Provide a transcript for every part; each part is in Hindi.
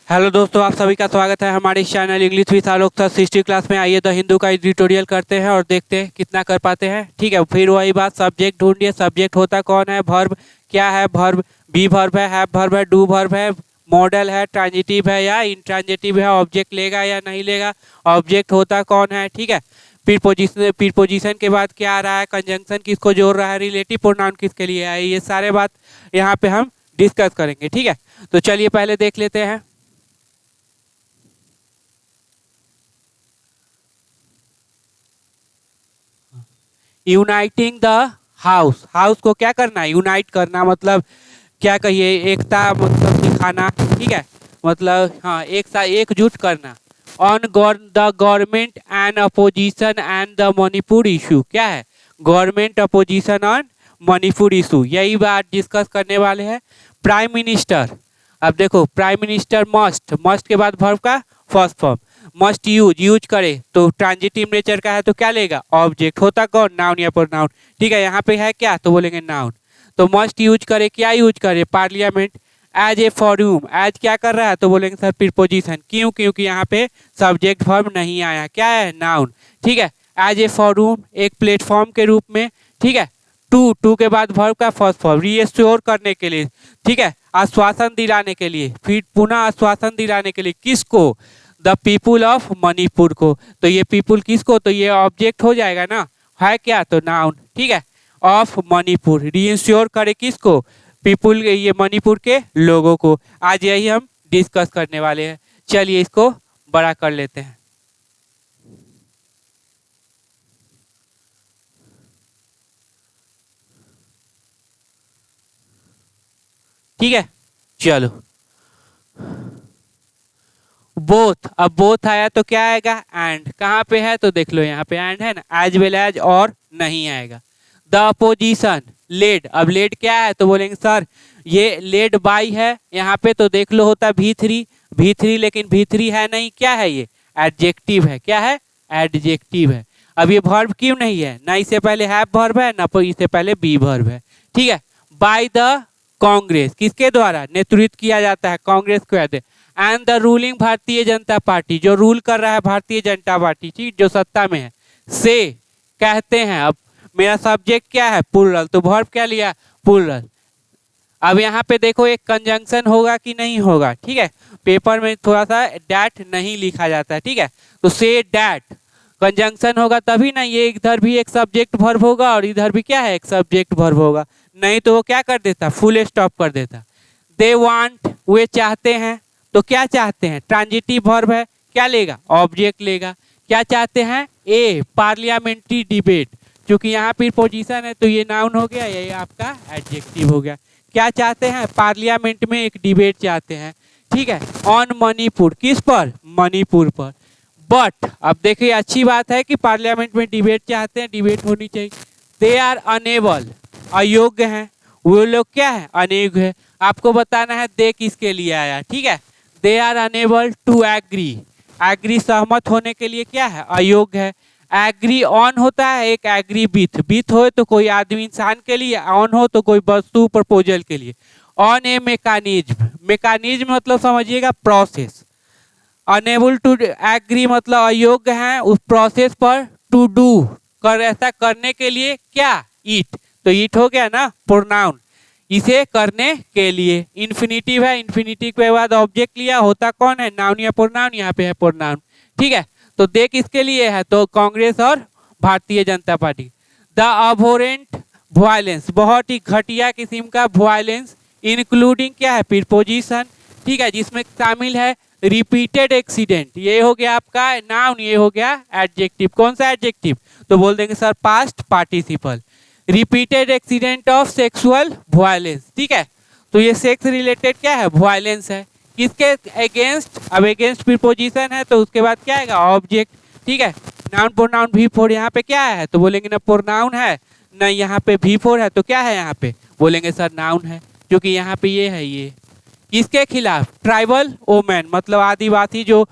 हेलो दोस्तों, आप सभी का स्वागत है हमारे इस channel English with Alok sir 60 class में। आइए द हिंदू का ट्यूटोरियल करते हैं और देखते हैं कितना कर पाते हैं। ठीक है, फिर वही बात, सब्जेक्ट ढूंढिए। सब्जेक्ट होता कौन है? वर्ब क्या है? वर्ब बी वर्ब है, हैव वर्ब है, डू वर्ब है, मॉडल है, ट्रांजिटिव है या इंट्रांजिटिव है, ऑब्जेक्ट लेगा या नहीं लेगा, ऑब्जेक्ट होता कौन है। ठीक है, प्रीपोजिशन के बाद क्या आ रहा है, कंजंक्शन किसको जोड़ रहा है, रिलेटिव प्रोनाउन किसके लिए है, ये सारे बात यहाँ पे हम डिस्कस करेंगे। ठीक है, तो चलिए पहले देख लेते हैं। यूनाइटिंग द हाउस, हाउस को क्या करना है? यूनाइट करना, मतलब क्या कहिए, एकता मतलब दिखाना। ठीक है, मतलब हाँ, एकजुट करना। On the government and opposition and the Manipur issue, क्या है? Government opposition on Manipur issue, यही बात डिस्कस करने वाले हैं। प्राइम मिनिस्टर, अब देखो प्राइम मिनिस्टर मस्ट के बाद वर्ब का फर्स्ट फॉर्म, मस्ट यूज करे तो ट्रांजिटिव नेचर का है तो क्या लेगा? ऑब्जेक्ट होता कौन? नाउन या प्रोनाउन। ठीक है, यहाँ पे है क्या तो बोलेंगे नाउन। तो मस्ट यूज करे, क्या यूज करे? Parliament. As a form, as क्या कर रहा है तो बोलेंगे सर प्रीपोजिशन। क्यों? क्योंकि यहाँ पे सब्जेक्ट वर्ब नहीं आया, क्या है? नाउन। ठीक है, एज ए फॉर्म, एक प्लेटफॉर्म के रूप में। ठीक है, टू के बाद वर्ब का फर्स्ट फॉर्म, रीएश्योर करने के लिए। ठीक है, आश्वासन दिलाने के लिए, फिर पुनः आश्वासन दिलाने के लिए, किसको? द पीपुल ऑफ मणिपुर को। तो ये पीपुल किसको? तो ये ऑब्जेक्ट हो जाएगा ना, है क्या तो नाउन। ठीक है, ऑफ मणिपुर, रीइंश्योर करे किसको? पीपुल, ये मणिपुर के लोगों को। आज यही हम डिस्कस करने वाले हैं। चलिए इसको बड़ा कर लेते हैं। ठीक है, चलो बोथ, अब बोथ आया तो क्या आएगा? एंड। कहाँ पे है तो देख लो, यहाँ पे एंड है ना, एज वेल एज और नहीं आएगा। द अपोजिशन, लेड, अब लेड क्या है तो बोलेंगे सर ये लेड बाई है, यहाँ पे तो देख लो होता V3, लेकिन V3 है नहीं, क्या है ये? एडजेक्टिव है। क्या है? एडजेक्टिव है। अब ये वर्ब क्यों नहीं है? ना इससे पहले हैव वर्ब है, ना इससे पहले बी वर्ब है। ठीक है, बाय द कांग्रेस, किसके द्वारा नेतृत्व किया जाता है? कांग्रेस को कहते हैं। And the ruling Bharatiya Janata party, जो रूल कर रहा है भारतीय जनता पार्टी, ठीक, जो सत्ता में है, से कहते हैं। अब मेरा सब्जेक्ट क्या है? प्लूरल, तो वर्ब क्या लिया? प्लूरल। अब यहाँ पे देखो एक कंजंक्शन होगा कि नहीं होगा? ठीक है, पेपर में थोड़ा सा डैट नहीं लिखा जाता है। ठीक है, तो से डैट कंजंक्शन होगा तभी ना, ये इधर भी एक सब्जेक्ट वर्ब होगा और इधर भी क्या है? एक सब्जेक्ट वर्ब होगा। नहीं तो वो क्या कर देता? फुल स्टॉप कर देता। दे वांट, वे चाहते हैं, तो क्या चाहते हैं? ट्रांजिटिव वर्ब है, क्या लेगा? ऑब्जेक्ट लेगा। क्या चाहते हैं? ए पार्लियामेंट्री डिबेट, क्योंकि यहाँ पर पोजीशन है तो ये नाउन हो गया, ये आपका एडजेक्टिव हो गया। क्या चाहते हैं? पार्लियामेंट में एक डिबेट चाहते हैं। ठीक है, ऑन मणिपुर, किस पर? मणिपुर पर। बट अब देखिए अच्छी बात है कि पार्लियामेंट में डिबेट चाहते हैं, डिबेट होनी चाहिए। दे आर अनेबल, अयोग्य हैं, वो लोग क्या है? अनयोग्य है। आपको बताना है दे किसके लिए आया। ठीक है, they are unable to agree, agree सहमत होने के लिए क्या है? अयोग्य है। एग्री ऑन होता है, एक एग्री विथ हो तो कोई आदमी इंसान के लिए, ऑन हो तो कोई वस्तु प्रपोजल के लिए। ऑन ए मैकेनिज्म, मैकेनिज्म मतलब समझिएगा प्रोसेस। अनेबल टू एग्री मतलब अयोग्य हैं उस प्रोसेस पर। टू डू, कर ऐसा करने के लिए, क्या? ईट, तो ईट हो गया ना प्रोनाउन, इसे करने के लिए। इन्फिनिटिव है, इन्फिनिटिव के बाद ऑब्जेक्ट लिया, होता कौन है? नाउन या प्रोनाउन, यहाँ पे है प्रोनाउन। ठीक है, तो दे किसके लिए है तो कांग्रेस और Bharatiya Janata party. The अबोरेंट violence, बहुत ही घटिया किस्म का वायलेंस, इंक्लूडिंग क्या है? प्रीपोजिशन। ठीक है, जिसमें शामिल है रिपीटेड एक्सीडेंट, ये हो गया आपका नाउन, ये हो गया एडजेक्टिव। कौन सा एडजेक्टिव? तो बोल देंगे sir past participle. Repeated accident of sexual violence. ठीक है, तो ये सेक्स रिलेटेड क्या है? वायलेंस है। किसके अगेंस्ट? अब अगेंस्ट प्रीपोजिशन है तो उसके बाद क्या आएगा? ऑब्जेक्ट। ठीक है, नाउन प्रोनाउन V4 यहाँ पे क्या है तो बोलेंगे ना प्रोनाउन है, ना यहाँ पे V4 है तो क्या है यहाँ पे? बोलेंगे सर नाउन है, क्योंकि यहाँ पे ये है। ये किसके खिलाफ? ट्राइबल वोमेन, मतलब आदिवासी जो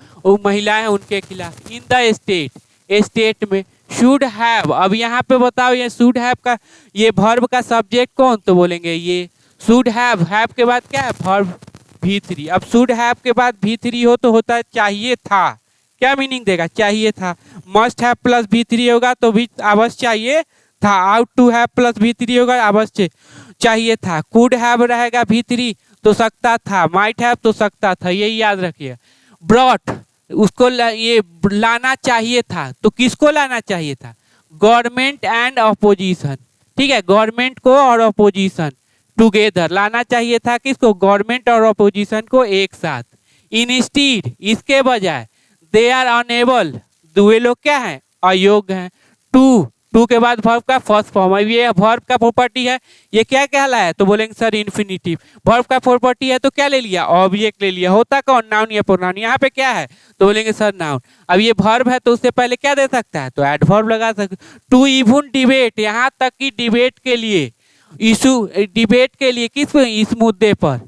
महिलाएं हैं उनके खिलाफ। इन द स्टेट, स्टेट में। शुड हैव, अब यहाँ पे बताओ ये शुड हैव का ये वर्ब का सब्जेक्ट कौन तो बोलेंगे ये शुड हैव के बाद क्या है? वर्ब। V3। अब शुड हैव के बाद V3 हो तो होता है चाहिए था। क्या मीनिंग देगा? चाहिए था। मस्ट हैव प्लस V3 होगा तो भी अवश्य चाहिए था। Out to have plus V3 होगा अवश्य चाहिए था। कुड हैव रहेगा V3 तो सकता था। माइट हैव तो सकता था, यही याद रखिए। ब्रॉट उसको ये लाना चाहिए था, तो किसको लाना चाहिए था? Government and opposition. ठीक है, गवर्नमेंट को और अपोजिशन टुगेदर लाना चाहिए था। किसको? गवर्नमेंट और अपोजिशन को एक साथ। इंस्टीड इसके बजाय दे आर अनेबल, वे लोग क्या है? अयोग्य हैं। टू के बाद वर्ब का फर्स्ट फॉर्म। अब ये वर्ब का प्रॉपर्टी है, ये क्या कहलाया? तो बोलेंगे सर इन्फिनिटिव। वर्ब का प्रॉपर्टी है तो क्या ले लिया? ऑब्जेक्ट ले लिया। होता कौन? नाउन या प्रोनाउन। यहाँ पे क्या है? तो बोलेंगे सर नाउन। अब ये वर्ब है तो उससे पहले क्या दे सकता है? तो एडवर्ब लगा सकते। टू इवन डिबेट, यहाँ तक कि डिबेट के लिए, इशू डिबेट के लिए किस इस मुद्दे पर।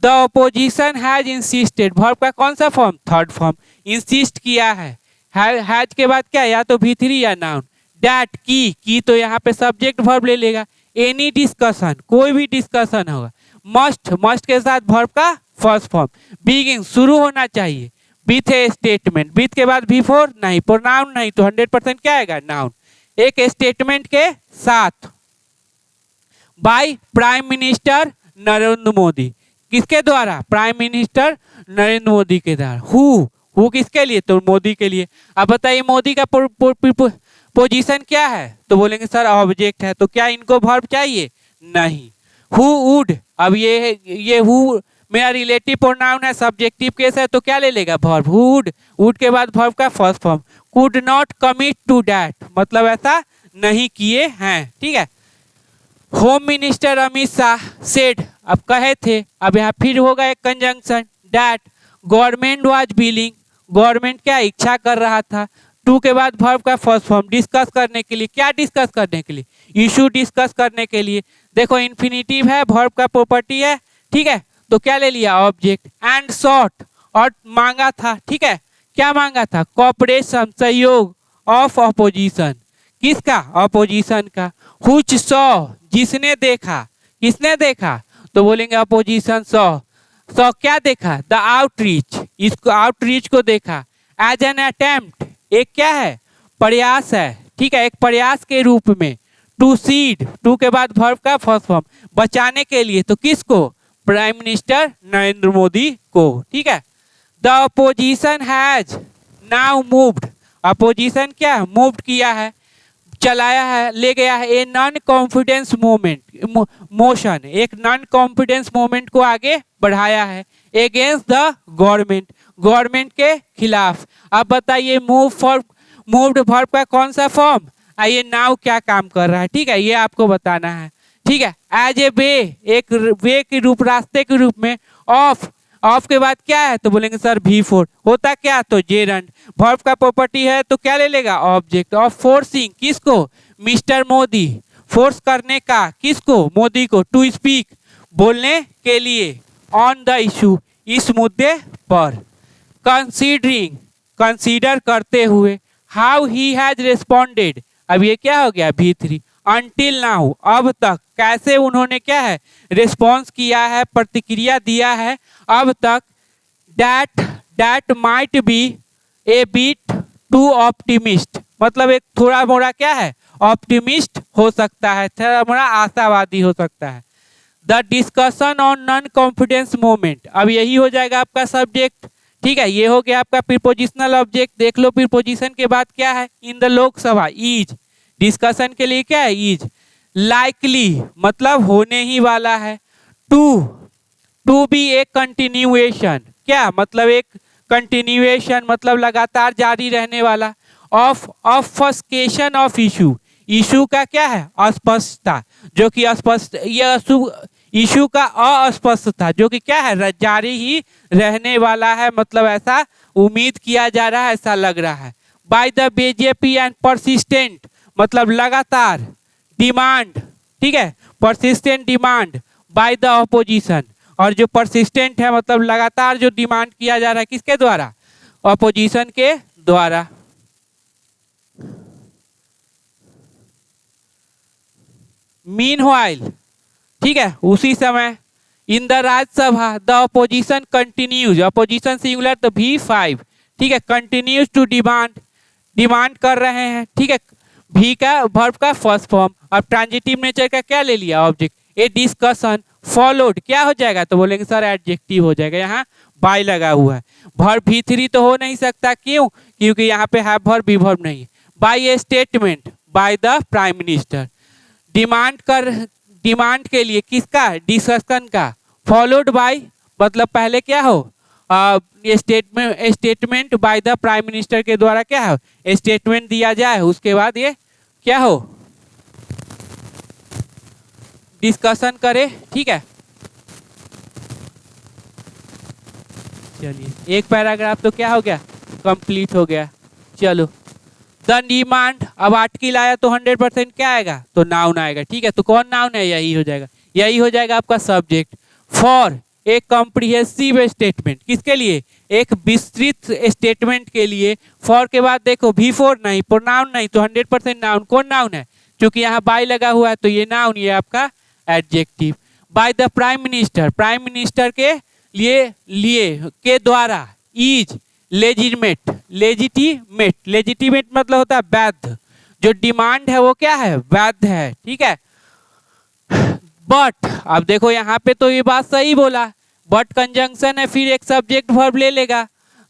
The opposition has insisted, verb का कौन सा फॉर्म? Third form. इंसिस्ट किया है। हैज के बाद क्या? या तो V3 या नाउन। डैट की तो यहाँ पे सब्जेक्ट वर्ब ले लेगा। एनी डिस्कशन, कोई भी डिस्कशन होगा। मस्ट के साथ वर्ब का फर्स्ट फॉर्म। बिगिन शुरू होना चाहिए। विथ ए स्टेटमेंट, विथ के बाद V4 नहीं, प्रोनाउन नहीं, तो 100% क्या आएगा? नाउन। एक स्टेटमेंट के साथ। By prime minister Narendra Modi, किसके द्वारा? प्राइम मिनिस्टर नरेंद्र मोदी के द्वारा। हु किसके लिए? तो मोदी के लिए। अब बताइए मोदी का पोजीशन क्या है? तो बोलेंगे सर ऑब्जेक्ट है। तो क्या इनको वर्ब चाहिए? नहीं। हु वुड, अब ये हु मेरा रिलेटिव प्रोनाउन है, सब्जेक्टिव केस है, तो क्या ले लेगा? वर्ब। वुड के बाद वर्ब का first form. Could not commit to that, मतलब ऐसा नहीं किए हैं। ठीक है। Home minister Amit Shah said, अब कहे थे, अब यहाँ फिर होगा एक conjunction. That government was willing, government क्या इच्छा कर रहा था। टू के बाद वर्ब का फर्स्ट फॉर्म। डिस्कस करने के लिए, क्या डिस्कस करने के लिए? इशू डिस्कस करने के लिए। देखो इन्फिनिटिव है, वर्ब का प्रॉपर्टी है। ठीक है, तो क्या ले लिया? ऑब्जेक्ट। एंड सॉट, और मांगा था। ठीक है, क्या मांगा था? कॉपरेशन, सहयोग। ऑफ अपोजिशन, किसका? अपोजिशन का। हुच सॉ, जिसने देखा। किसने देखा? तो बोलेंगे अपोजिशन सॉ क्या देखा? द आउटरीच, इसको आउटरीच को देखा। एज एन अटेम्प्ट, एक क्या है? प्रयास है। ठीक है, एक प्रयास के रूप में। टू सीड, टू के बाद वर्ब का फर्स्ट फॉर्म। बचाने के लिए, तो किसको? प्राइम मिनिस्टर नरेंद्र मोदी को। ठीक है। The opposition has now moved, opposition क्या है? मूव्ड किया है, चलाया है, ले गया है। ए नॉन कॉन्फिडेंस मोशन, एक नॉन कॉन्फिडेंस मोमेंट को आगे बढ़ाया है। अगेंस्ट द गवर्नमेंट, गवर्नमेंट के खिलाफ। अब बताइए मूव्ड वर्ब का कौन सा फॉर्म? आइए नाउ क्या काम कर रहा है? ठीक है, ये आपको बताना है। ठीक है। एज ए वे, एक वे के रूप, रास्ते के रूप में। ऑफ के बाद क्या है? तो बोलेंगे सर V4। होता क्या? तो जेरंड। वर्ब का प्रॉपर्टी है तो क्या ले लेगा? ऑब्जेक्ट। ऑफ फोर्सिंग, किसको? मिस्टर मोदी, फोर्स करने का। किसको? मोदी को। टू स्पीक, बोलने के लिए। ऑन द इशू, इस मुद्दे पर। कंसीडरिंग, कंसीडर करते हुए। हाउ ही हैज रिस्पॉन्डेड, अब ये क्या हो गया? V3। अनटिल नाउ, अब तक। कैसे उन्होंने क्या है? रिस्पॉन्स किया है, प्रतिक्रिया दिया है अब तक। That might be a bit too optimist, मतलब एक थोड़ा मोड़ा क्या है? ऑप्टिमिस्ट हो सकता है, थोड़ा मोड़ा आशावादी हो सकता है। The discussion on non confidence moment, अब यही हो जाएगा आपका सब्जेक्ट। ठीक है, ये हो गया आपका प्रीपोजिशनल ऑब्जेक्ट। देख लो प्रीपोजिशन के बाद क्या है? In the Lok Sabha. Is, discussion के लिए क्या है? इज। लाइकली, मतलब होने ही वाला है। टू बी ए कंटिन्यूएशन, क्या मतलब? एक कंटिन्यूएशन, मतलब लगातार जारी रहने वाला। ऑफ ऑफस्केशन ऑफ इशू, इशू का क्या है? अस्पष्टता, जो कि अस्पष्ट, यह इशू का अस्पष्टता, जो कि क्या है? जारी ही रहने वाला है, मतलब ऐसा उम्मीद किया जा रहा है, ऐसा लग रहा है। By the BJP and persistent, मतलब लगातार। डिमांड, ठीक है, persistent demand by the opposition, और जो परसिस्टेंट है मतलब लगातार जो डिमांड किया जा रहा है, किसके द्वारा? ऑपोजिशन के द्वारा। मीनवाइल, ठीक है, उसी समय in the Rajya Sabha the opposition continues, opposition singular तो V5, ठीक है, कंटिन्यूज टू डिमांड कर रहे हैं, ठीक है। भी का वर्ब का फर्स्ट फॉर्म, अब ट्रांजिटिव नेचर का क्या ले लिया ऑब्जेक्ट, ए डिस्कशन फॉलोड, क्या हो जाएगा तो बोलेंगे सर एडजेक्टिव हो जाएगा, यहाँ बाय लगा हुआ है। वर्ब V3 तो हो नहीं सकता, क्यों, क्योंकि यहाँ पे हैव वर्ब बी वर्ब नहीं है। By a statement by the prime minister, demand के लिए किसका, डिस्कशन का, फॉलोड बाय मतलब पहले क्या हो, statement by the prime minister के द्वारा क्या हो, स्टेटमेंट दिया जाए, उसके बाद ये क्या हो, डिस्कशन करे, ठीक है। चलिए एक पैराग्राफ तो क्या हो गया, कंप्लीट हो गया। चलो द डिमांड, अब आर्टिकल आया तो 100% क्या आएगा, तो नाउन आएगा, ठीक है। तो कौन नाउन है, यही हो जाएगा, यही हो जाएगा आपका सब्जेक्ट। फॉर एक कॉम्प्रिहेंसिव स्टेटमेंट, किसके लिए, एक विस्तृत स्टेटमेंट के लिए। फॉर के बाद देखो V4 नहीं, प्रोनाउन नहीं, तो 100% नाउन, कौन नाउन है, क्योंकि यहाँ बाय लगा हुआ है तो ये नाउन, ये आपका adjective. Bye the prime minister, prime minister के लिए के द्वारा, इज लेजिटिमेट मतलब होता है वैध, जो डिमांड है वो क्या है, वैध है, ठीक है। बट अब देखो यहाँ पे तो ये बात सही बोला, बट कंजंक्शन है, फिर एक सब्जेक्ट वर्ब ले लेगा।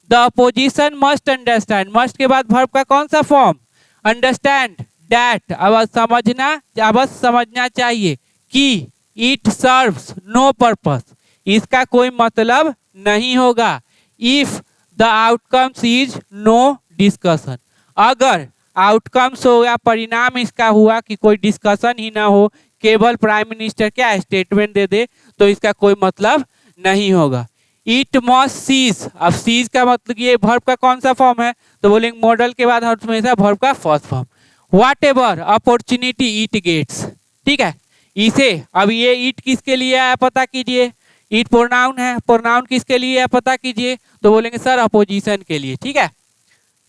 The opposition must understand, must के बाद वर्ब का कौन सा फॉर्म, अंडरस्टैंड दैट, अब समझना चाहिए कि इट सर्व्स नो पर्पस, इसका कोई मतलब नहीं होगा। If the outcomes is no discussion, अगर आउटकम्स हो गया, परिणाम इसका हुआ कि कोई डिस्कशन ही ना हो, केवल प्राइम मिनिस्टर क्या स्टेटमेंट दे दे, तो इसका कोई मतलब नहीं होगा। इट मस्ट सीज, अब सीज का मतलब ये वर्ब का कौन सा फॉर्म है, तो बोलेंगे मॉडल के बाद हमेशा वर्ब का first form. Whatever opportunity it gets, ठीक है। इसे अब ये इट किसके लिए है पता कीजिए, इट प्रोनाउन है, प्रोनाउन किसके लिए है पता कीजिए, तो बोलेंगे सर अपोजिशन के लिए, ठीक है।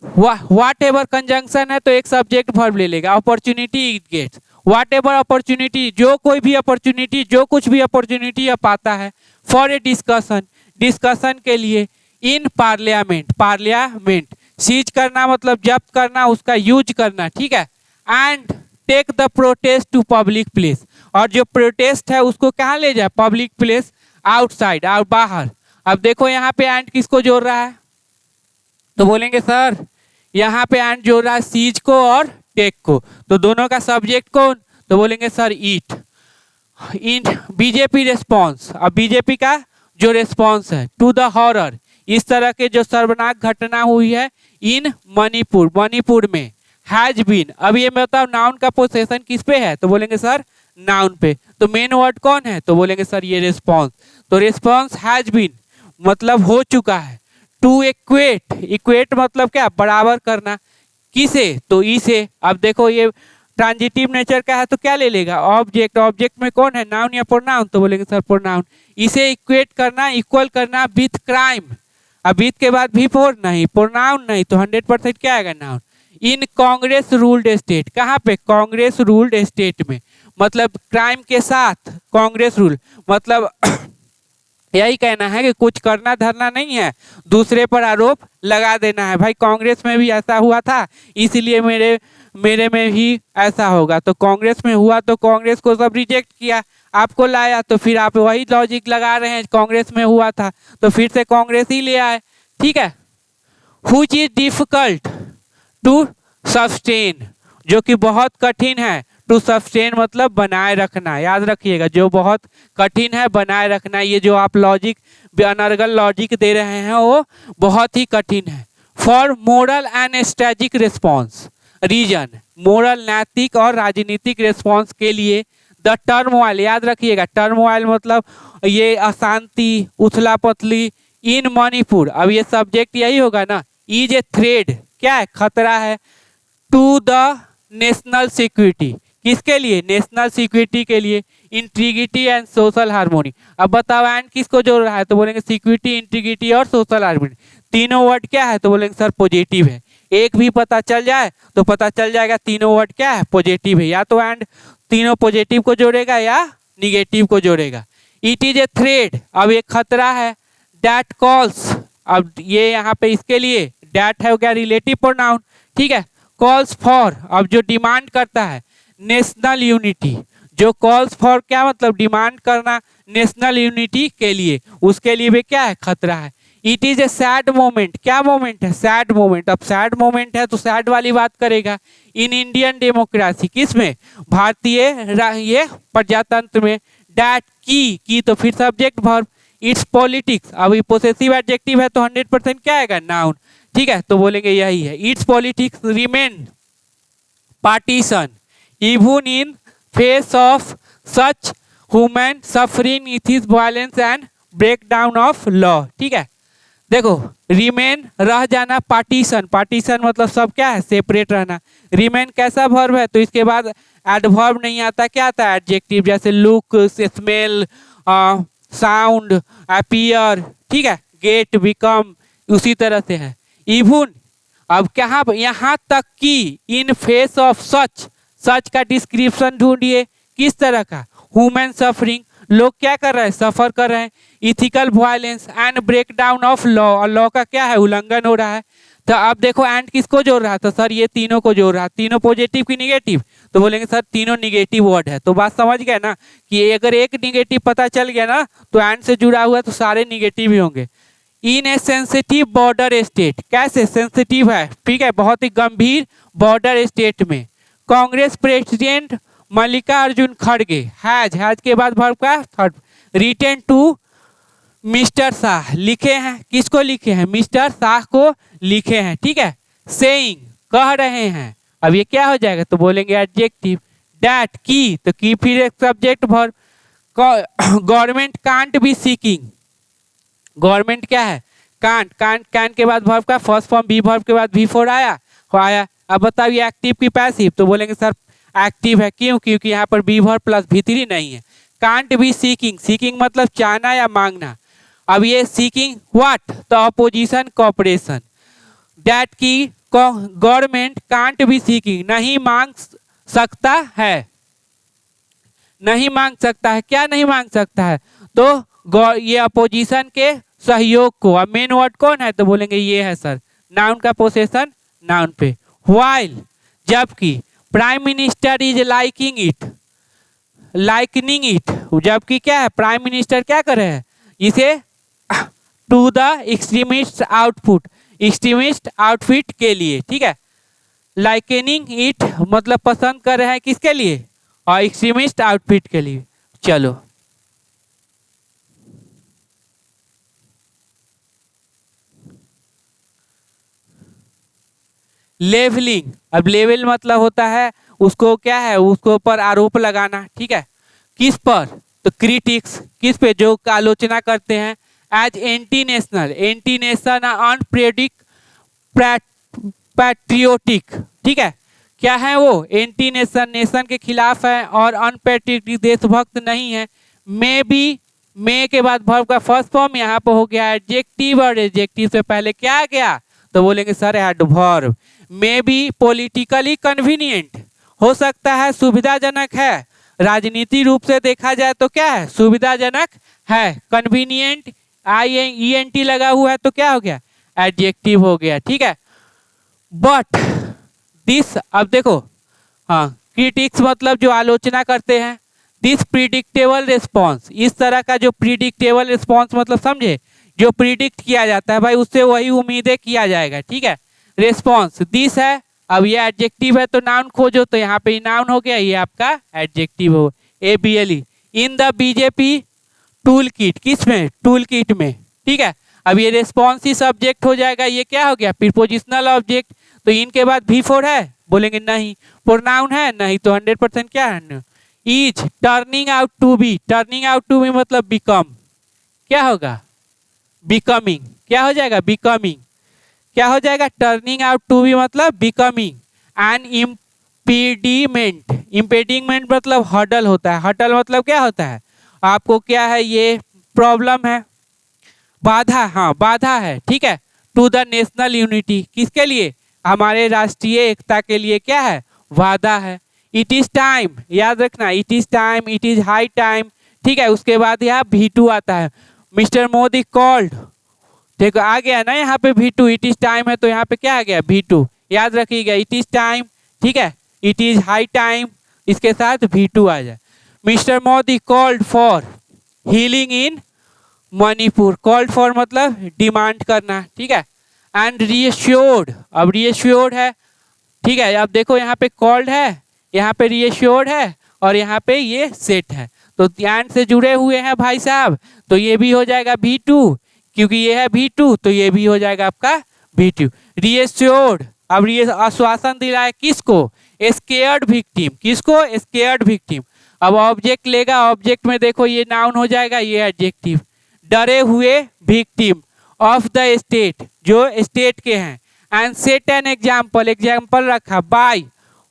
व्हाट एवर कंजंक्शन है तो एक सब्जेक्ट वर्ब ले लेगा, opportunity it gets, whatever opportunity, जो कोई भी अपॉर्चुनिटी, जो कुछ भी अपॉर्चुनिटी आप पाता है। फॉर ए डिस्कशन, डिस्कशन के लिए। इन पार्लियामेंट, सीज करना मतलब जब्त करना, उसका यूज करना, ठीक है। And take the protest to public place, और जो प्रोटेस्ट है उसको कहाँ ले जाए, पब्लिक प्लेस, आउटसाइड, और बाहर। अब देखो यहाँ पे एंड किसको जोड़ रहा है, तो बोलेंगे सर यहाँ पे एंड जोड़ रहा है सीज को और टेक को, तो दोनों का सब्जेक्ट कौन, तो बोलेंगे sir it. In BJP response, अब बीजेपी का जो रेस्पॉन्स है टू द हॉरर, इस तरह के जो सर्वनाक घटना हुई है इन मणिपुर में, हैज बीन, अब ये मतलब नाउन का पोसेशन किस पे है, तो बोलेंगे सर नाउन पे, तो मेन वर्ड कौन है, तो बोलेंगे सर ये रेस्पॉन्स, तो रेस्पॉन्स हैज बीन मतलब हो चुका है। टू इक्वेट मतलब क्या, बराबर करना, किसे, तो इसे। अब देखो ये ट्रांजिटिव नेचर का है तो क्या ले लेगा, ऑब्जेक्ट में कौन है, नाउन या प्रोनाउन, तो बोलेंगे सर प्रोनाउन। इसे इक्वेट करना, इक्वल करना विथ क्राइम, अब विथ के बाद V4 नहीं, प्रोनाउन नहीं, तो 100% क्या आएगा, नाउन। इन कांग्रेस रूल्ड स्टेट, कहाँ पे, कांग्रेस रूल्ड स्टेट में, मतलब क्राइम के साथ कांग्रेस रूल, मतलब यही कहना है कि कुछ करना धरना नहीं है, दूसरे पर आरोप लगा देना है। भाई कांग्रेस में भी ऐसा हुआ था, इसलिए मेरे में भी ऐसा होगा, तो कांग्रेस में हुआ तो कांग्रेस को सब रिजेक्ट किया, आपको लाया, तो फिर आप वही लॉजिक लगा रहे हैं, कांग्रेस में हुआ था तो फिर से कांग्रेस ही ले आए, ठीक है। Which is difficult to sustain, जो कि बहुत कठिन है, टू सस्टेन मतलब बनाए रखना, याद रखिएगा, जो बहुत कठिन है बनाए रखना, ये जो आप लॉजिक अनर्गल लॉजिक दे रहे हैं वो बहुत ही कठिन है। For moral and strategic response, reason, moral नैतिक और राजनीतिक रिस्पॉन्स के लिए। द टर्मोइल, याद रखिएगा, टर्मोइल मतलब ये अशांति, उथला पथली, इन मणिपुर, अब ये सब्जेक्ट यही होगा ना, इज ए थ्रेड, क्या है, खतरा है, टू द नेशनल सिक्योरिटी, किसके लिए, नेशनल सिक्योरिटी के लिए। इंटीग्रिटी एंड सोशल हार्मोनी, अब बताओ एंड किसको जोड़ रहा है, तो बोलेंगे सिक्योरिटी, इंटीग्रिटी और सोशल हार्मोनी, तीनों वर्ड क्या है, तो बोलेंगे सर पॉजिटिव है। एक भी पता चल जाए तो पता चल जाएगा तीनों वर्ड क्या है, पॉजिटिव है, या तो एंड तीनों पॉजिटिव को जोड़ेगा या निगेटिव को जोड़ेगा। इट इज ए थ्रेट, अब ये खतरा है। दैट कॉल्स, अब ये यहाँ पे इसके लिए दैट है क्या, रिलेटिव प्रोनाउन, ठीक है। कॉल्स फॉर, अब जो डिमांड करता है नेशनल यूनिटी, जो कॉल्स फॉर क्या मतलब डिमांड करना नेशनल यूनिटी के लिए, उसके लिए भी क्या है, खतरा है। It is a sad moment, क्या मोमेंट है, सैड मोमेंट। अब सैड मोमेंट है तो सैड वाली बात करेगा। इन इंडियन डेमोक्रेसी, किसमें, भारतीय ये प्रजातंत्र में। डैट की तो फिर सब्जेक्ट वर्ब। इट्स पॉलिटिक्स, अभी पोसेसिव एडजेक्टिव है तो 100% क्या आएगा, नाउन, ठीक है। तो बोलेंगे यही है। It's politics remain partition even in face of such human suffering, इथिस violence and breakdown of law, ठीक है। देखो रिमेन रह जाना, पार्टीशन, पार्टीशन मतलब सब क्या है, सेपरेट रहना। रिमेन कैसा वर्ब है, तो इसके बाद एडवर्ब नहीं आता, क्या आता है, एडजेक्टिव, जैसे लुक, स्मेल, साउंड, अपीयर, ठीक है, गेट, बिकम, उसी तरह से है। इवन, अब क्या, यहाँ तक कि इन फेस ऑफ सच, सच का डिस्क्रिप्शन ढूंढिए, किस तरह का, ह्यूमन सफरिंग, लोग क्या कर रहे हैं, सफर कर रहे हैं। Ethical violence and breakdown of law, और लॉ का क्या है, उल्लंघन हो रहा है। तो अब देखो एंड किसको जोड़ रहा था, सर ये तीनों को जोड़ रहा, तीनों पॉजिटिव की निगेटिव, तो बोलेंगे सर तीनों निगेटिव वर्ड है। तो बात समझ गए ना, कि अगर एक निगेटिव पता चल गया ना तो एंड से जुड़ा हुआ तो सारे निगेटिव ही होंगे। इन ए सेंसिटिव बॉर्डर स्टेट, कैसे सेंसिटिव है, ठीक है, बहुत ही गंभीर बॉर्डर स्टेट में। कांग्रेस प्रेसिडेंट मल्लिकार्जुन खड़गे हैज के बाद वर्ब का third, return to mister Shah, लिखे हैं, किसको लिखे हैं, मिस्टर शाह को लिखे हैं, ठीक है। सेइंग, कह रहे हैं, अब ये क्या हो जाएगा, तो बोलेंगे एडजेक्टिव। डैट की, तो की फिर एक subject verb. Government can't be seeking, government क्या है, कांट, कांट के बाद वर्ब का फर्स्ट फॉर्म बी वर्ब के बाद बी फोर आया। अब बताओ ये एक्टिव की पैसिव, तो बोलेंगे सर एक्टिव है, क्यों, क्योंकि यहाँ पर बी वर्ब प्लस भी3 नहीं है। कांट बी सीकिंग, सीकिंग मतलब चाहना या मांगना। अब ये सीकिंग व्हाट, तो अपोजिशन कॉपरेशन। दैट की गवर्नमेंट कांट बी सीकिंग, नहीं मांग सकता है, नहीं मांग सकता है, क्या नहीं मांग सकता है, तो ये अपोजिशन के सहयोग को। अब मेन वर्ड कौन है, तो बोलेंगे ये है सर, नाउन का पोसेशन नाउन पे। व्हाइल, जबकि, prime minister is liking it, likening it, जबकि क्या है, प्राइम मिनिस्टर क्या कर रहे हैं, इसे to the extremist output, extremist outfit के लिए, ठीक है। लाइकनिंग इट मतलब पसंद कर रहे हैं किसके लिए, और एक्सट्रीमिस्ट आउटफिट के लिए। चलो लेवलिंग, अब लेवल मतलब होता है उसको क्या है, उसको ऊपर आरोप लगाना, ठीक है, किस पर, तो क्रिटिक्स, किस पे, जो आलोचना करते हैं। As anti national, anti nation, patriotic, ठीक है, क्या है वो, एंटी नेशन, नेशन के खिलाफ है, और अनपैट्रियोटिक, देशभक्त नहीं है। मे बी, मे के बाद वर्ब का फर्स्ट फॉर्म यहाँ पर हो गया एडजेक्टिव, और एडजेक्टिव से पहले क्या आ गया, तो बोलेंगे sir adverb. May be politically convenient, हो सकता है सुविधाजनक है, राजनीति रूप से देखा जाए तो क्या है, सुविधाजनक है। कन्वीनियंट IENT लगा हुआ है तो क्या हो गया, एडजेक्टिव हो गया, ठीक है। बट दिस, अब देखो, हाँ, क्रिटिक्स मतलब जो आलोचना करते हैं। दिस प्रिडिक्टेबल रिस्पॉन्स, इस तरह का जो प्रिडिक्टेबल रिस्पॉन्स मतलब समझे, जो प्रिडिक्ट किया जाता है भाई, उससे वही उम्मीदें किया जाएगा, ठीक है। रिस्पॉन्स दिस है, अब ये एडजेक्टिव है तो नाउन खोजो, तो यहाँ पे नाउन हो गया, ये आपका एडजेक्टिव हो। ABLE, in the BJP tool kit, किस में, टूल किट में, ठीक है। अब ये रिस्पॉन्स ही सब्जेक्ट हो जाएगा, ये क्या हो गया, प्रीपोजिशनल ऑब्जेक्ट। तो इनके बाद V4 है, बोलेंगे नहीं। प्रोनाउन है, नहीं, तो 100% क्या है, is turning out to be, turning out to be मतलब बिकम, क्या होगा, बिकमिंग, क्या हो जाएगा, बिकमिंग, क्या हो जाएगा, टर्निंग आउट टू बी मतलब बिकमिंग। एन इम्पेडिमेंट, इम्पेडिमेंट मतलब हर्डल होता है, हर्डल मतलब क्या होता है, आपको क्या है, ये प्रॉब्लम है, बाधा, हाँ बाधा है, ठीक है। टू द नेशनल यूनिटी, किसके लिए, हमारे राष्ट्रीय एकता के लिए क्या है, वादा है। इट इज टाइम, याद रखना, it is time, it is high time ठीक है, उसके बाद यहाँ V2 आता है। मिस्टर मोदी कॉल्ड, देखो आ गया ना यहाँ पे V2, इट इज टाइम है तो यहाँ पे क्या आ गया V2, याद रखिएगा इट इज टाइम, ठीक है, इट इज हाई टाइम, इसके साथ V2 आ जाए। Mister Modi called for healing in Manipur, called for मतलब डिमांड करना, ठीक है। एंड रीएश्योर्ड, अब रीएश्योर्ड है, ठीक है। अब देखो यहाँ पे कॉल्ड है, यहाँ पे रीएश्योर्ड है और यहाँ पे ये सेट है, तो एंड से जुड़े हुए हैं भाई साहब, तो ये भी हो जाएगा V2, क्योंकि ये है V2 तो ये भी हो जाएगा आपका V2। रीएश्योर्ड, अब ये आश्वासन दिलाए किसको, स्केयर्ड विक्टिम, किसको, स्केयर्ड विक्टिम। अब ऑब्जेक्ट लेगा, ऑब्जेक्ट में देखो ये नाउन हो जाएगा, ये एडजेक्टिव। डरे हुए विक्टिम ऑफ द स्टेट, जो स्टेट के हैं। And set an example, example रखा by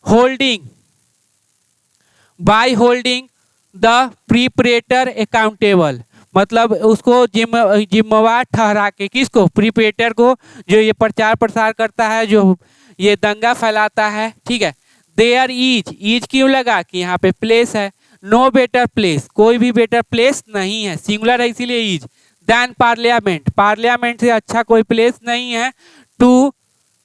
holding, by holding the perpetrator accountable, मतलब उसको जिम्मेवार ठहरा के, किसको, प्रीपरेटर को, जो ये प्रचार प्रसार करता है, जो ये दंगा फैलाता है, ठीक है। देयर इज क्यों लगा कि यहाँ पे प्लेस है, नो बेटर प्लेस, कोई भी बेटर प्लेस नहीं है, सिंगुलर है इसीलिए इज, देन पार्लियामेंट, पार्लियामेंट से अच्छा कोई प्लेस नहीं है, to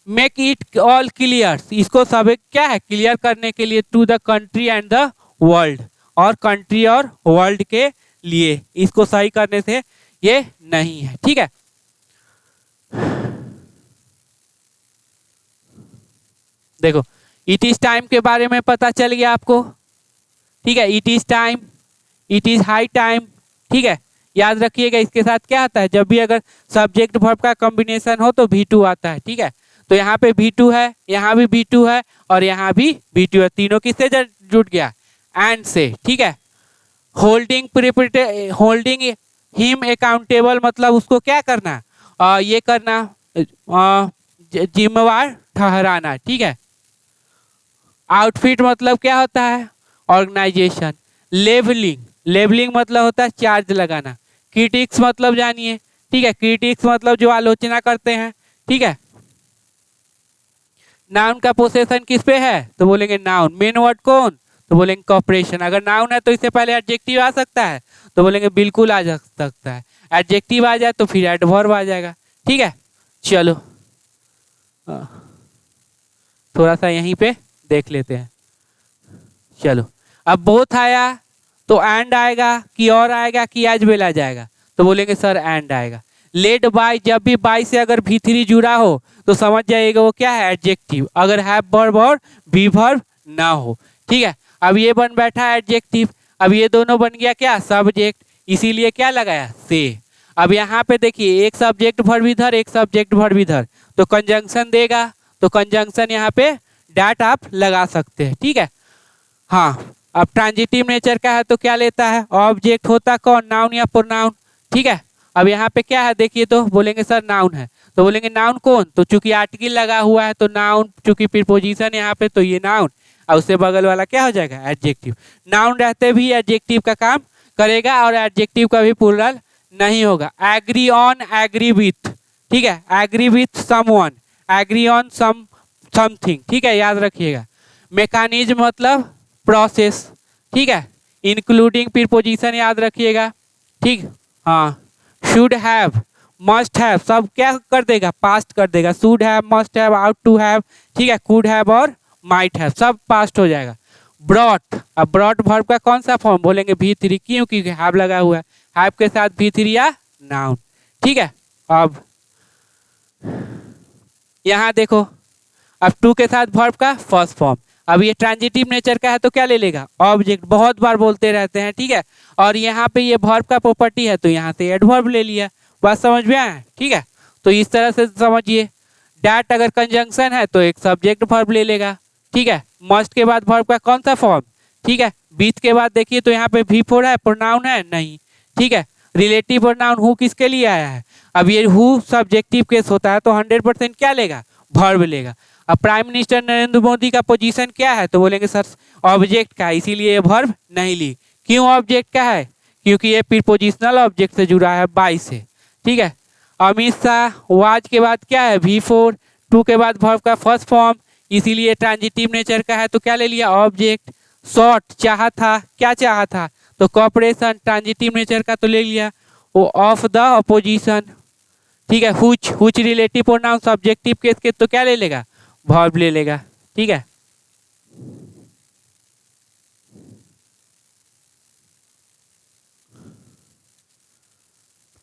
make it all clear, इसको सब क्या है, क्लियर करने के लिए, to the country and the world, और कंट्री और वर्ल्ड के लिए, इसको सही करने से ये नहीं है, ठीक है। देखो इट इज टाइम के बारे में पता चल गया आपको, ठीक है, it is time, it is high time, ठीक है। याद रखिएगा इसके साथ क्या आता है, जब भी अगर सब्जेक्ट वर्ब का कॉम्बिनेशन हो तो V2 आता है, ठीक है। तो यहाँ पे V2 है, यहाँ भी V2 है और यहाँ भी V2 है, तीनों किससे जुट गया, एंड से, ठीक है। होल्डिंग होल्डिंग हिम अकाउंटेबल, मतलब उसको क्या करना, ये करना, जिम्मेवार ठहराना, ठीक है। आउटफिट मतलब क्या होता है, ऑर्गेनाइजेशन। लेबलिंग, लेबलिंग मतलब होता है चार्ज लगाना। क्रिटिक्स मतलब जानिए, ठीक है, क्रिटिक्स मतलब जो आलोचना करते हैं, ठीक है। नाउन का पोसेशन किस पे है तो बोलेंगे नाउन। मेन वर्ड कौन तो बोलेंगे कॉर्पोरेशन। अगर नाउन है तो इससे पहले एडजेक्टिव आ सकता है तो बोलेंगे बिल्कुल आ जा सकता है। एडजेक्टिव आ जाए तो फिर एडवर्ब आ जाएगा, ठीक है। चलो थोड़ा सा यहीं पे देख लेते हैं। चलो अब बोथ आया तो एंड आएगा कि और आएगा कि एज वेल आ जाएगा तो बोलेंगे सर एंड आएगा। लेड बाय, जब भी बाय से अगर V3 जुड़ा हो तो समझ जाइएगा वो क्या है, एडजेक्टिव। अगर हैव वर्ब और बी वर्ब ना हो, ठीक है। अब ये बन बैठा है एडजेक्टिव, अब ये दोनों बन गया क्या, सब्जेक्ट, इसीलिए क्या लगाया से। अब यहाँ पे देखिए एक सब्जेक्ट वर्ब इधर, एक सब्जेक्ट वर्ब इधर, तो कंजंक्शन देगा, तो कंजंक्शन यहाँ पे डैट आप लगा सकते हैं, ठीक है। हाँ अब ट्रांजिटिव नेचर का है तो क्या लेता है, ऑब्जेक्ट होता कौन, नाउन या प्रोनाउन, ठीक है। अब यहाँ पे क्या है देखिए तो बोलेंगे सर नाउन है तो बोलेंगे नाउन कौन, तो चूंकि आर्टिकल लगा हुआ है तो नाउन, चूंकि प्रीपोजिशन यहाँ पे तो ये नाउन, और उससे बगल वाला क्या हो जाएगा एडजेक्टिव। नाउन रहते भी एडजेक्टिव का काम करेगा और एडजेक्टिव का भी प्लूरल नहीं होगा। एग्री ऑन, एग्री विथ, ठीक है, agree with someone, agree on something, ठीक है, याद रखिएगा। मैकेनिज्म मतलब प्रोसेस, ठीक है, इंक्लूडिंग प्रीपोजिशन याद रखिएगा, ठीक। हाँ शुड हैव, मस्ट हैव, सब क्या कर देगा, पास्ट कर देगा। Should have, must have, ought to have, ठीक है, कुड हैव और माइट हैव, सब पास्ट हो जाएगा। ब्रॉट, अब ब्रॉट वर्ब का कौन सा फॉर्म बोलेंगे V3, क्यों, क्योंकि हैव लगा हुआ है, हैव के साथ V3 या नाउन, ठीक है। अब यहाँ देखो अब टू के साथ वर्ब का फर्स्ट फॉर्म, अब ये ट्रांजिटिव नेचर का है तो क्या ले लेगा, ऑब्जेक्ट, बहुत बार बोलते रहते हैं, ठीक है। और यहाँ पे ये वर्ब का प्रॉपर्टी है तो यहाँ से एडवर्ब ले लिया, बात समझ में आया, ठीक है। तो इस तरह से समझिए। डैट अगर कंजंक्शन है तो एक सब्जेक्ट वर्ब ले लेगा, ठीक है। मस्ट के बाद वर्ब का कौन सा फॉर्म, ठीक है। बीच के बाद देखिए तो यहाँ पे V4 है, प्रोनाउन है नहीं, ठीक है। रिलेटिव प्रोनाउन हु किसके लिए आया है, अब ये हु सब्जेक्टिव केस होता है तो 100% क्या लेगा, वर्ब लेगा। अब प्राइम मिनिस्टर नरेंद्र मोदी का पोजीशन क्या है तो बोलेंगे सर ऑब्जेक्ट का, इसीलिए ये वर्ब नहीं ली। क्यों ऑब्जेक्ट का है, क्योंकि ये प्रीपोजिशनल ऑब्जेक्ट से जुड़ा है बाय से, ठीक है। अमित शाह, वाज के बाद क्या है V4, टू के बाद वर्ब का फर्स्ट फॉर्म, इसीलिए ट्रांजिटिव नेचर का है तो क्या ले लिया, ऑब्जेक्ट। शॉर्ट, चाहा था, क्या चाहा था तो कॉपरेशन ट्रांजिटिव नेचर का तो ले लिया, वो ऑफ द अपोजिशन, ठीक है। हुच रिलेटिव प्रोनाउन सब्जेक्टिव केस के तो क्या ले लेगा, वर्ब ले लेगा, ठीक है।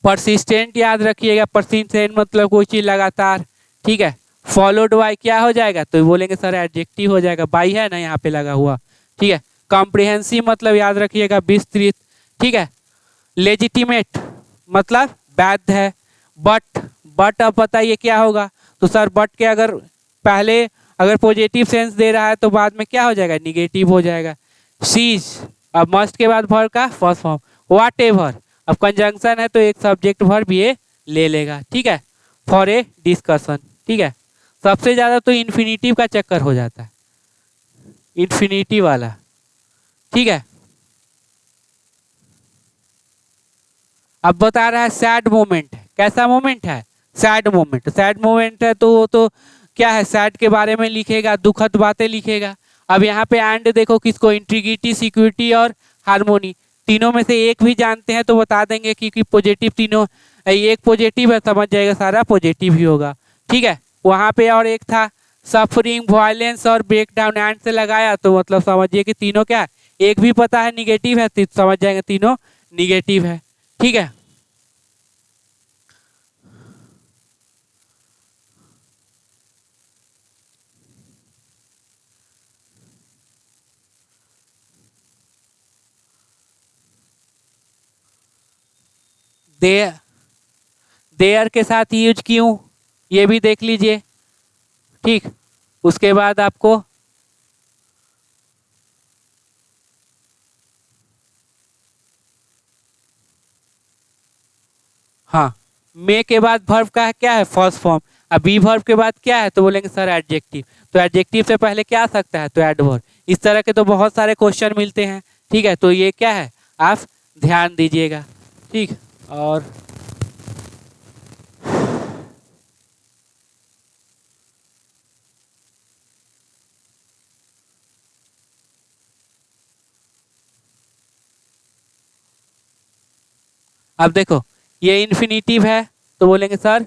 परसिस्टेंट याद रखिएगा, परसिस्टेंट मतलब कोई चीज लगातार, ठीक है। फॉलोड बाय क्या हो जाएगा, तो बोलेंगे सर एडजेक्टिव हो जाएगा, बाई है ना यहाँ पे लगा हुआ, ठीक है। कॉम्प्रिहेंसिव मतलब याद रखिएगा विस्तृत, ठीक है। लेजिटिमेट मतलब वैध है। बट अब बताइए क्या होगा, तो सर बट के अगर पहले अगर पॉजिटिव सेंस दे रहा है तो बाद में क्या हो जाएगा, निगेटिव हो जाएगा। सीज, अब मस्ट के बाद वर्ब का फर्स्ट फॉर्म। व्हाट एवर, अब कंजंक्शन है तो एक सब्जेक्ट वर्ब ये ले लेगा, ठीक है। फॉर ए डिस्कशन, ठीक है। सबसे ज़्यादा तो इन्फिनिटिव का चक्कर हो जाता है, इन्फिनिटिव वाला, ठीक है। अब बता रहा है सैड मोमेंट, कैसा मोमेंट है, सैड मोमेंट। सैड मोमेंट है तो वो तो क्या है, सैड के बारे में लिखेगा, दुखद बातें लिखेगा। अब यहाँ पे एंड देखो किसको, इंटीग्रिटी, सिक्योरिटी और हार्मोनी, तीनों में से एक भी जानते हैं तो बता देंगे क्योंकि पॉजिटिव तीनों, एक पॉजिटिव है समझ जाएगा सारा पॉजिटिव ही होगा, ठीक है। वहाँ पे और एक था सफरिंग, वायलेंस और ब्रेकडाउन, एंड से लगाया तो मतलब समझिए कि तीनों क्या है, एक भी पता है निगेटिव है तो समझ जाएंगे तीनों निगेटिव है, ठीक है। देयर, देयर के साथ यूज क्यों, ये भी देख लीजिए, ठीक। उसके बाद आपको हाँ, मे के बाद वर्ब का क्या है, फर्स्ट फॉर्म। अब बी वर्ब के बाद क्या है तो बोलेंगे सर एडजेक्टिव, तो एडजेक्टिव से पहले क्या आ सकता है तो एडवर्ब। इस तरह के तो बहुत सारे क्वेश्चन मिलते हैं, ठीक है। तो ये क्या है आप ध्यान दीजिएगा, ठीक। और अब देखो ये इन्फिनिटिव है तो बोलेंगे सर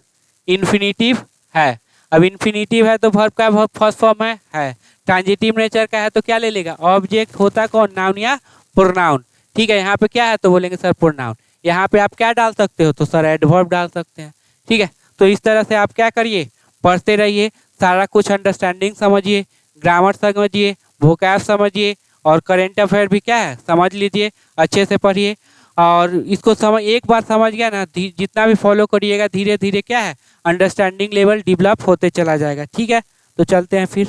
इन्फिनिटिव है। अब इन्फिनिटिव है तो वर्ब का फर्स्ट फॉर्म है। ट्रांजिटिव नेचर का है तो क्या ले लेगा, ऑब्जेक्ट होता कौन, नाउन या प्रोनाउन, ठीक है। यहाँ पे क्या है तो बोलेंगे सर प्रोनाउन। यहाँ पे आप क्या डाल सकते हो तो सर एडवर्ब डाल सकते हैं, ठीक है। तो इस तरह से आप क्या करिए, पढ़ते रहिए, सारा कुछ अंडरस्टैंडिंग समझिए, ग्रामर समझिए, वोकैब समझिए, और करेंट अफेयर भी क्या है समझ लीजिए, अच्छे से पढ़िए। और इसको समझ, एक बार समझ गया ना, जितना भी फॉलो करिएगा धीरे धीरे क्या है अंडरस्टैंडिंग लेवल डेवलप होते चला जाएगा, ठीक है। तो चलते हैं फिर।